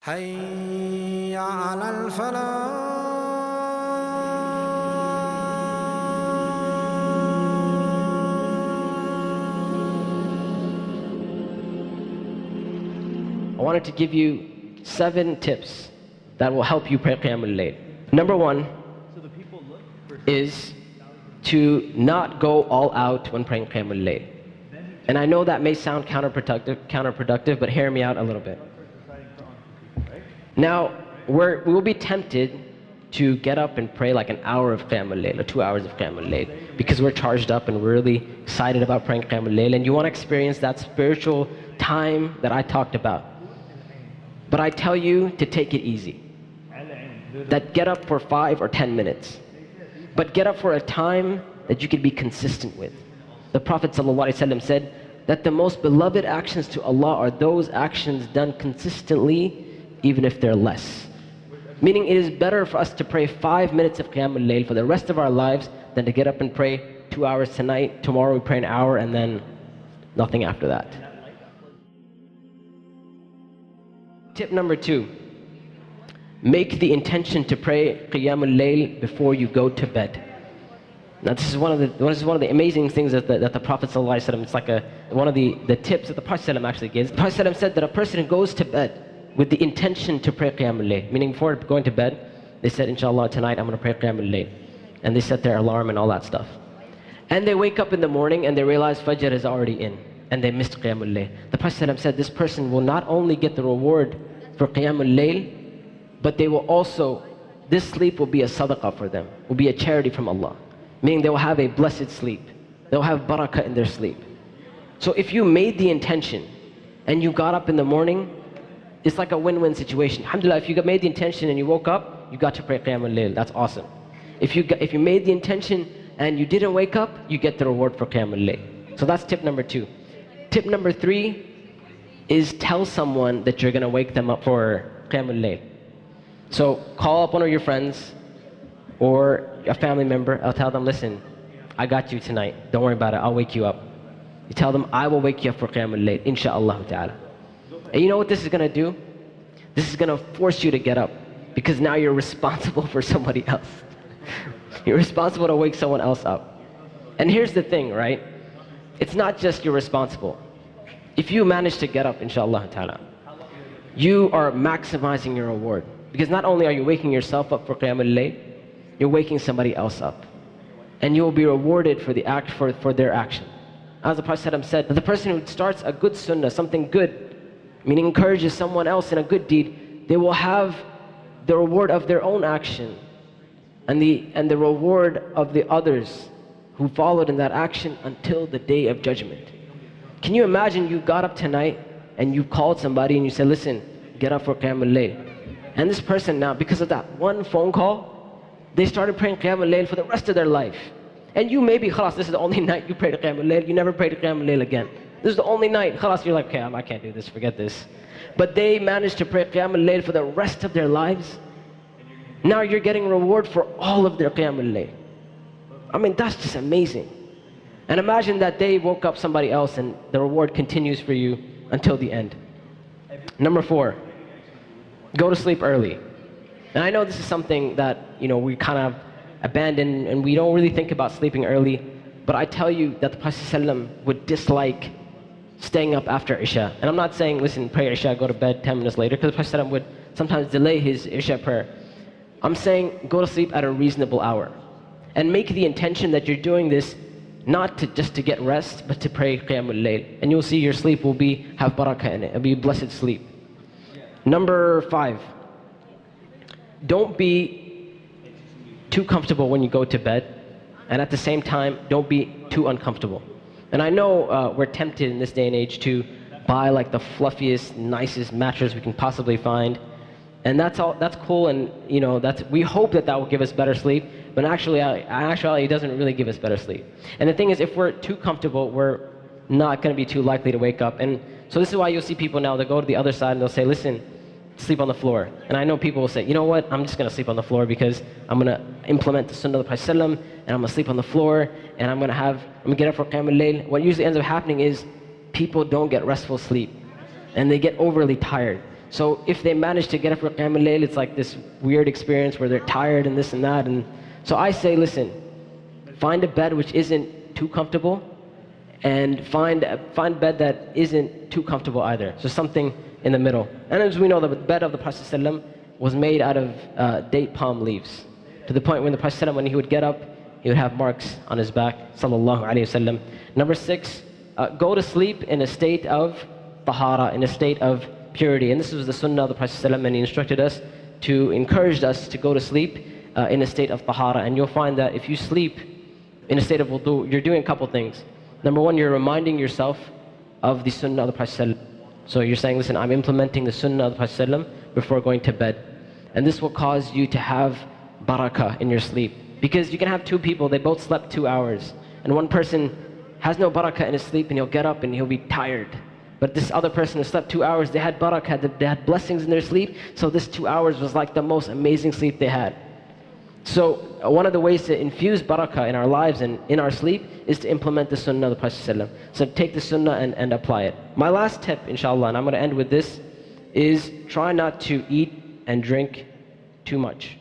حي على الفلاح. I wanted to give you 7 tips that will help you pray Qiyamul Layl. Number 1 is to not go all out when praying Qiyamul Layl. And I know that may sound counterproductive, but hear me out a little bit. Now, we will be tempted to get up and pray like an hour of Qiyamul Layl or 2 hours of Qiyamul Layl because we're charged up and we're really excited about praying Qiyamul Layl, and you want to experience that spiritual time that I talked about. But I tell you to take it easy. That get up for 5 or 10 minutes. But get up for a time that you can be consistent with. The Prophet ﷺ said that the most beloved actions to Allah are those actions done consistently, even if they're less. Meaning it is better for us to pray 5 minutes of Qiyamul Layl for the rest of our lives than to get up and pray 2 hours tonight, tomorrow we pray an hour, and then nothing after that. Tip number 2, make the intention to pray Qiyamul Layl before you go to bed. Now this is one of the amazing things that the Prophet ﷺ, it's like one of the tips that the Prophet ﷺ actually gives. The Prophet ﷺ said that a person goes to bed with the intention to pray Qiyamul Layl, meaning before going to bed, they said, inshallah, tonight I'm going to pray Qiyamul Layl. And they set their alarm and all that stuff. And they wake up in the morning and they realize Fajr is already in, and they missed Qiyamul Layl. The Prophet ﷺ said this person will not only get the reward for Qiyamul Layl, but they will also, this sleep will be a sadaqah for them, will be a charity from Allah. Meaning they will have a blessed sleep. They'll have barakah in their sleep. So if you made the intention and you got up in the morning, it's like a win-win situation. Alhamdulillah, if you made the intention and you woke up, you got to pray Qiyamul Layl. That's awesome. If you made the intention and you didn't wake up, you get the reward for Qiyamul Layl. So that's tip number 2. Tip number 3 is tell someone that you're going to wake them up for Qiyamul Layl. So call up one of your friends or a family member. I'll tell them, listen, I got you tonight. Don't worry about it. I'll wake you up. You tell them, I will wake you up for Qiyamul Layl, insha'Allah ta'ala. And you know what this is going to do? This is going to force you to get up, because now you're responsible for somebody else. You're responsible to wake someone else up. And here's the thing, right? It's not just you're responsible. If you manage to get up, inshallah ta'ala, you are maximizing your reward. Because not only are you waking yourself up for Qiyamul Layl, you're waking somebody else up. And you will be rewarded for for their action. As the Prophet said, that the person who starts a good sunnah, something good, meaning encourages someone else in a good deed, they will have the reward of their own action and the reward of the others who followed in that action until the day of judgment. Can you imagine you got up tonight and you called somebody and you said, listen, get up for Qiyamul Layl. And this person now, because of that one phone call, they started praying Qiyamul Layl for the rest of their life. And you maybe, khalas, this is the only night you prayed Qiyamul Layl, you never prayed Qiyamul Layl again. This is the only night, khalas, you're like, okay, I can't do this, forget this. But they managed to pray Qiyamul Layl for the rest of their lives. Now you're getting reward for all of their Qiyamul Layl. I mean, that's just amazing. And imagine that they woke up somebody else and the reward continues for you until the end. Number 4, go to sleep early. And I know this is something that, we kind of abandon and we don't really think about sleeping early, but I tell you that the Prophet ﷺ would dislike staying up after Isha. And I'm not saying, listen, pray Isha, go to bed 10 minutes later, because the Prophet ﷺ would sometimes delay his Isha prayer. I'm saying go to sleep at a reasonable hour. And make the intention that you're doing this not just to get rest, but to pray Qiyamul Layl. And you'll see your sleep will have barakah in it. It'll be blessed sleep. Number 5, don't be too comfortable when you go to bed. And at the same time, don't be too uncomfortable. And I know we're tempted in this day and age to buy like the fluffiest, nicest mattress we can possibly find. And that's cool, and we hope that will give us better sleep, but actually it doesn't really give us better sleep. And the thing is, if we're too comfortable, we're not going to be too likely to wake up. And so this is why you'll see people now, they'll go to the other side and they'll say, listen, sleep on the floor. And I know people will say, you know what, I'm just going to sleep on the floor because I'm going to implement the sunnah of the Prophet ﷺ, and I'm going to sleep on the floor, and I'm going to get up for Qiyamul Layl. What usually ends up happening is people don't get restful sleep, and they get overly tired. So if they manage to get up for Qiyam al-Layl, it's like this weird experience where they're tired and this and that. And so I say, listen, find a bed which isn't too comfortable, and find a bed that isn't too comfortable either. So something in the middle. And as we know, the bed of the Prophet ﷺ was made out of date palm leaves, to the point when the Prophet ﷺ, when he would get up, he would have marks on his back, sallallahu alayhi wasallam. Number 6, go to sleep in a state of tahara, in a state of purity. And this was the sunnah of the Prophet ﷺ, and he instructed us to, encouraged us to go to sleep in a state of tahara. And you'll find that if you sleep in a state of wudu, you're doing a couple things. Number 1, you're reminding yourself of the sunnah of the Prophet ﷺ. So you're saying, listen, I'm implementing the sunnah of the Prophet ﷺ before going to bed. And this will cause you to have barakah in your sleep. Because you can have 2 people, they both slept 2 hours. And one person has no barakah in his sleep, and he'll get up and he'll be tired. But this other person who slept 2 hours, they had barakah, they had blessings in their sleep. So this 2 hours was like the most amazing sleep they had. So one of the ways to infuse barakah in our lives and in our sleep is to implement the sunnah of the Prophet ﷺ. So take the sunnah and apply it. My last tip, inshallah, and I'm going to end with this, is try not to eat and drink too much.